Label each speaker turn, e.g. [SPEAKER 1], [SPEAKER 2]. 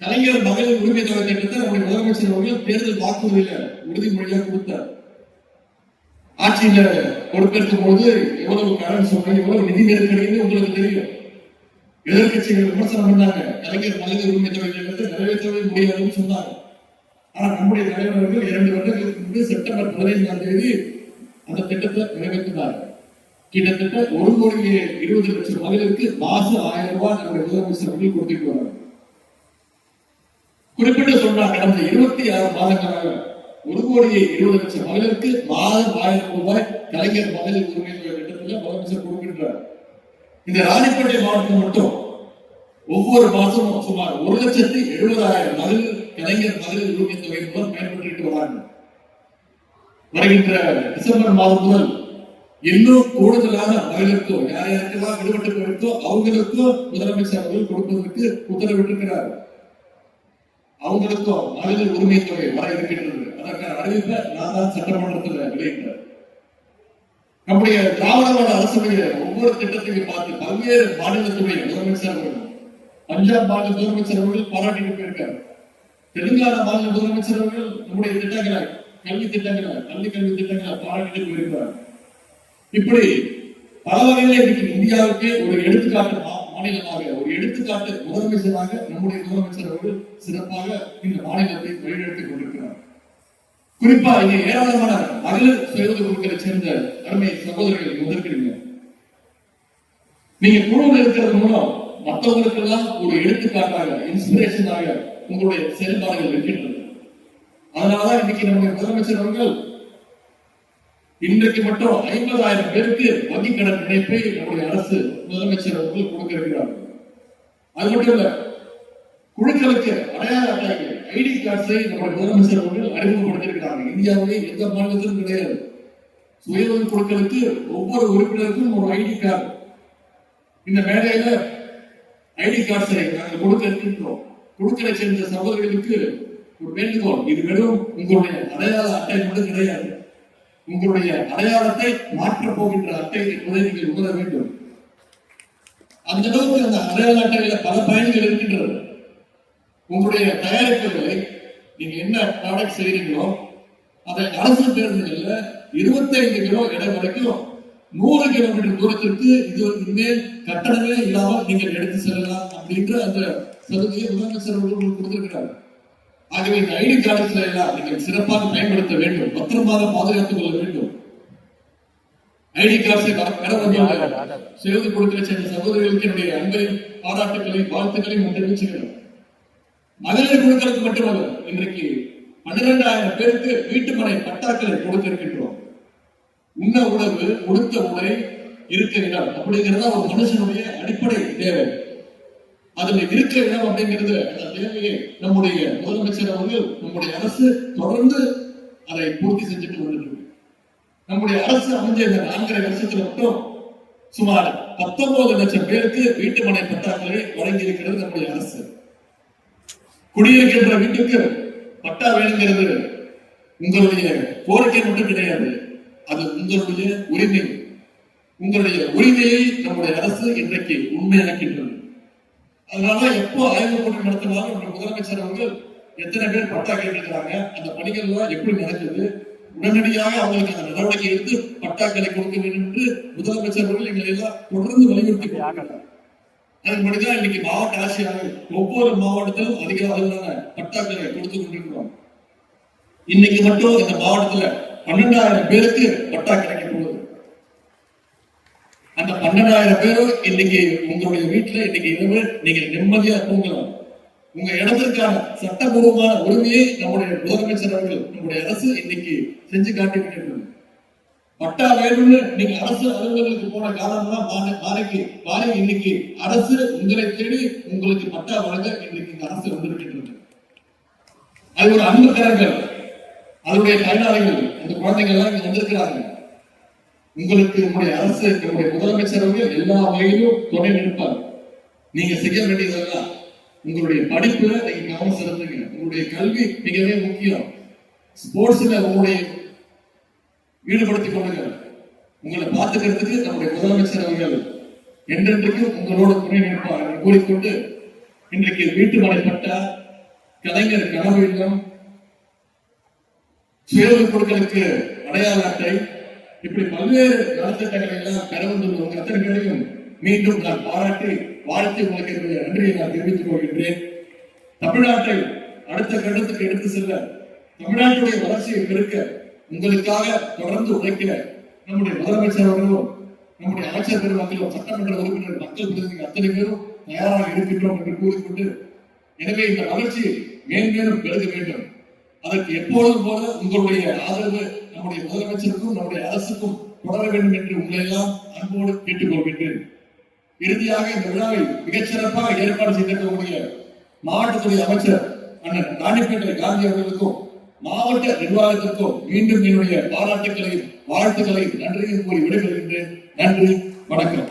[SPEAKER 1] கலைஞர் மகளிர் உரிமை தொகை திட்டத்தை நம்முடைய முதலமைச்சர் அவர்கள் தேர்தல் வாக்குறுதியில உறுதிமொழியா கொடுத்தார். ஆட்சியில பொறுப்பேற்கும் போது எவ்வளவு கடன் சொன்ன எவ்வளவு நிதி நெருக்கடின்னு உங்களுக்கு தெரியும். எதிர்கட்சிகள் விமர்சனம் பண்ணாங்க, கலைஞர் மகளிர் உரிமை தொகை திட்டத்தை நிறைவேற்றவே முடியாதுன்னு சொன்னாங்க. ஆனா நம்முடைய தலைவர்கள் 2 வருடங்களுக்கு முன்பு செப்டம்பர் 15ஆம் தேதி அந்த திட்டத்தை நிறைவேற்றினார். கிட்டத்தட்ட 1,20,00,000 மகளிருக்கு மாசம் 1000 ரூபாய் நம்முடைய முதலமைச்சர் அவர்கள் கொடுத்துட்டு வராங்க. குறிப்பிட்டு சொன்னார், கடந்த 26 மாதங்களாக 1,20,00,000 மகளிருக்கு மாதம் 1000 ரூபாய் கலைஞர் மகளிர் உரிமை தொகை திட்டத்தில் முதலமைச்சர் கொடுக்கின்றார். இந்த ராணிப்பேட்டை மாவட்டம் மட்டும் ஒவ்வொரு மாசமும் சுமார் 1,70,70,000 மகளிர் கலைஞர் மகளிர் உரிமை தொகை மூலம் பயன்படுத்திட்டு வராங்க. வருகின்ற டிசம்பர் மாதம் முதல் இன்னும் கூடுதலான மகளிருக்கும் யார் யாருக்கெல்லாம் விடுபட்டு போயிருக்கோ அவங்களுக்கும் முதலமைச்சர் அவர்கள் கொடுப்பதற்கு உத்தரவிட்டிருக்கிறார். அவங்களுக்கும் மகளிர் உரிமை தொகை வர இருக்கின்றது. அதற்கான அறிவிப்பை நான் தான் சட்டமன்றத்தில் வெளியிட்டார். நம்முடைய திராவிட அரசுடைய ஒவ்வொரு திட்டத்தையும் பார்த்து பல்வேறு மாநிலத்துடைய முதலமைச்சர் அவர்கள், பஞ்சாப் மாநில முதலமைச்சர் அவர்கள் பாராட்டிட்டு போயிருக்காரு. தெலுங்கானா மாநில முதலமைச்சர் அவர்கள் நம்முடைய திட்டங்களை கல்வி கல்வி திட்டங்களை பாராட்டிட்டு போயிருக்கிறார். இப்படி பல வகையில இன்னைக்கு இந்தியாவுக்கு ஒரு எடுத்துக்காட்டு மாநிலமாக, ஒரு எடுத்துக்காட்டு முதலமைச்சராக நம்முடைய முதலமைச்சர் அவர்கள் சிறப்பாக இந்த மாநிலத்தை வழிநடத்திக் கொண்டிருக்கிறார். குறிப்பா இங்க ஏராளமான மகளிர் சுய உதவி குழுக்களை சேர்ந்த அருமை சகோதரர்கள் வந்திருக்கிறீங்க. நீங்க குழுவில் இருக்கிறது மூலம் மற்றவங்களுக்கு எல்லாம் ஒரு எடுத்துக்காட்டாக, இன்ஸ்பிரேஷனாக உங்களுடைய செயல்பாடுகள் இருக்கின்றது. அதனாலதான் இன்னைக்கு நம்முடைய முதலமைச்சர் அவர்கள் இன்றைக்கு மட்டும் 50,000 பேருக்கு வங்கி கடன் இணைப்பை நம்முடைய அரசு முதலமைச்சர் அவர்கள் கொடுக்க இருக்கிறார்கள். அது மட்டும் இல்ல, குழுக்களுக்கு அடையாள அட்டைகள், ஐடி கார்ட்ஸை நம்முடைய முதலமைச்சர் அவர்கள் அறிமுகப்படுத்தியிருக்கிறாங்க. இந்தியாவிலே எந்த மாநிலத்திலும் கிடையாது. சுய உதவி குழுக்களுக்கு ஒவ்வொரு உறுப்பினருக்கும் ஒரு ஐடி கார்டு. இந்த மேடையில ஐடி கார்ட்ஸை நாங்கள் கொடுக்க இருக்கின்றோம். குழுக்களை சேர்ந்த சகோதரர்களுக்கு ஒரு வேண்டுகோள், இது வெறும் உங்களுடைய அடையாள அட்டை மட்டும் கிடையாது. உங்களுடைய அடையாளத்தை மாற்றப் போகின்ற அட்டை என்பதை நீங்கள் உணர வேண்டும். அந்த அளவுக்கு அந்த அடையாள அட்டையில பல பயன்கள் இருக்கின்றது. உங்களுடைய தயாரிப்புகளை நீங்க என்ன ப்ராடக்ட் செய்றீங்களோ அதை அரசு பேருந்துகள்ல 25 கிலோ எடை வரைக்கும் 100 கிலோமீட்டர் தூரத்திற்கு இது இனிமேல் கட்டணமே இல்லாமல் நீங்கள் எடுத்து செல்லலாம் அப்படின்ற அந்த சலுகையை முதலமைச்சர் அவர்கள் கொடுத்திருக்கிறார். ஆகவே இந்த ஐடி கார்டுகளை எல்லாம் நீங்கள் சிறப்பாக பயன்படுத்த வேண்டும், பத்திரமாக பாதுகாத்துக் கொள்ள வேண்டும். ஐடி கார்டை பெற வந்த சுய கொடுக்கிற சேர்ந்த சகோதரிகளுக்கு என்னுடைய அன்பையும் பாராட்டுகளையும் வாழ்த்துக்களையும் தெரிவிச்சுக்கிறேன். மகளிர் குழுக்களுக்கு மட்டுமல்ல, இன்றைக்கு 12,000 பேருக்கு வீட்டுமனை பட்டாக்களை கொடுத்திருக்கின்றோம். உண்ண உணவு, உடுத்த உடை, இருக்க இடம் அப்படிங்கிறதா ஒரு மனுஷனுடைய அடிப்படை தேவை. அதுல இருக்க இடம் அப்படிங்கிறது அந்த தேவையை நம்முடைய முதலமைச்சர் அவர்கள், நம்முடைய அரசு தொடர்ந்து அதை பூர்த்தி செஞ்சுட்டு வந்துட்டு. நம்முடைய அரசு அமைஞ்ச இந்த 4.5 வருஷத்துல மட்டும் சுமார் 19 லட்சம் பேருக்கு வீட்டுமனை பட்டாக்களை வழங்கி இருக்கிறது நம்முடைய அரசு. குடியிருக்கின்ற வீட்டுக்கு பட்டா வேணுங்கிறது உங்களுடைய கோரிக்கை மட்டும் கிடையாது, அது உங்களுடைய உரிமை. உங்களுடைய உரிமையை நம்முடைய அரசு இன்றைக்கு உண்மையாக்கின்றது. அதனாலதான் எப்போ ஆய்வு கூட்டம் நடத்தினாலும் நம்ம முதலமைச்சர் அவர்கள் எத்தனை பேர் பட்டா கேட்டிருக்கிறாங்க, அந்த பணிகள் எல்லாம் எப்படி நடக்குது, உடனடியாக அவங்களுக்கு அந்த நடவடிக்கை எடுத்து பட்டாக்களை கொடுக்க வேண்டும் என்று முதலமைச்சர் அவர்கள் எங்களை எல்லாம் தொடர்ந்து வலியுறுத்தி கொண்டிருக்கிறார். அதன்படிதான் இன்னைக்கு மாவட்ட ஆட்சியாளர் ஒவ்வொரு மாவட்டத்திலும் அதிக அளவிலான பட்டாக்களை கொடுத்து கொண்டிருக்கிறோம். இன்னைக்கு மட்டும் இந்த மாவட்டத்துல 12,000 பேருக்கு பட்டா கிடைக்க போகுது. அந்த 12,000 பேரும் இன்னைக்கு உங்களுடைய வீட்டுல இன்னைக்கு இரவு நீங்க நிம்மதியா தூங்கலாம். உங்க இடத்திற்கான சட்டபூர்வமான உரிமையை நம்முடைய முதலமைச்சர் அவர்கள், நம்முடைய அரசு இன்னைக்கு செஞ்சு காட்டிவிட்டது. பட்டா வேணும்னு நீங்க அரசு அலுவலர்களுக்கு போன காலம்லாம் மாறி இன்னைக்கு அரசு உங்களை தேடி உங்களுக்கு பட்டா வழங்க இன்னைக்கு இந்த அரசு வந்திருக்கின்றது. அது ஒரு அன்பு கரங்கள், அதனுடைய பயனாளிகள், அந்த குழந்தைகள் எல்லாம் இங்க வந்திருக்கிறாங்க. உங்களுக்கு நம்முடைய அரசு, நம்முடைய முதலமைச்சர் அவர்கள் எல்லா வகையிலும் துணை நிற்பார். நீங்க செய்ய வேண்டியதெல்லாம் உங்களுடைய படிப்புல நீங்க கவனம் செலுத்துங்க. உங்களுடைய கல்வி மிகவே முக்கியம். ஸ்போர்ட்ஸ்ல உங்களுடைய ஈடுபடுத்திக் கொள்ளுங்க. உங்களை பார்த்துக்கிறதுக்கு நம்முடைய முதலமைச்சர் அவர்கள் என்றென்றைக்கும் உங்களோட துணை நிற்பார் கூறிக்கொண்டு, இன்றைக்கு வீட்டு மனை பட்டா, கலைஞர் கனவு இல்லம், சுய பொருட்களுக்கு அடையாள அட்டை, இப்படி பல்வேறு நலத்திட்டங்களை எல்லாம் பெற வந்துள்ள அத்தனை பேரையும் மீண்டும் நான் பாராட்டி வாழ்த்து உங்களுக்கு என்னுடைய நன்றியை நான் தெரிவித்துக் கொள்கின்றேன். தமிழ்நாட்டை அடுத்த கட்டத்துக்கு எடுத்து செல்ல, தமிழ்நாட்டுடைய வளர்ச்சியை பெருக்க உங்களுக்காக தொடர்ந்து உழைக்கிற நம்முடைய முதலமைச்சர் அவர்களும், நம்முடைய அமைச்சர் பெருமக்களும், சட்டமன்ற உறுப்பினர், மக்கள் பிரதிநிதிகள் அத்தனை பேரும் தயாராக இருக்கின்றோம் என்று கூறிக்கொண்டு, எனவே இந்த வளர்ச்சி மேன்மேலும் பெருக வேண்டும். அதற்கு எப்பொழுதும் போல உங்களுடைய ஆதரவு நம்முடைய முதலமைச்சருக்கும் நம்முடைய அரசுக்கும் தொடர வேண்டும் என்று உங்களை எல்லாம் அன்போடு கேட்டுக் கொள்கின்றேன். இறுதியாக இந்த விழாவை மிகச்சிறப்பாக ஏற்பாடு செய்திருக்கக்கூடிய மாவட்டத்துடைய அமைச்சர் அண்ணன் ராணிப்பேட்டை காந்தி அவர்களுக்கும் மாவட்ட நிர்வாகத்திற்கும் மீண்டும் என்னுடைய பாராட்டுகளையும் வாழ்த்துக்களையும் நன்றியும் கூறி விடைபெறுகின்றேன். நன்றி, வணக்கம்.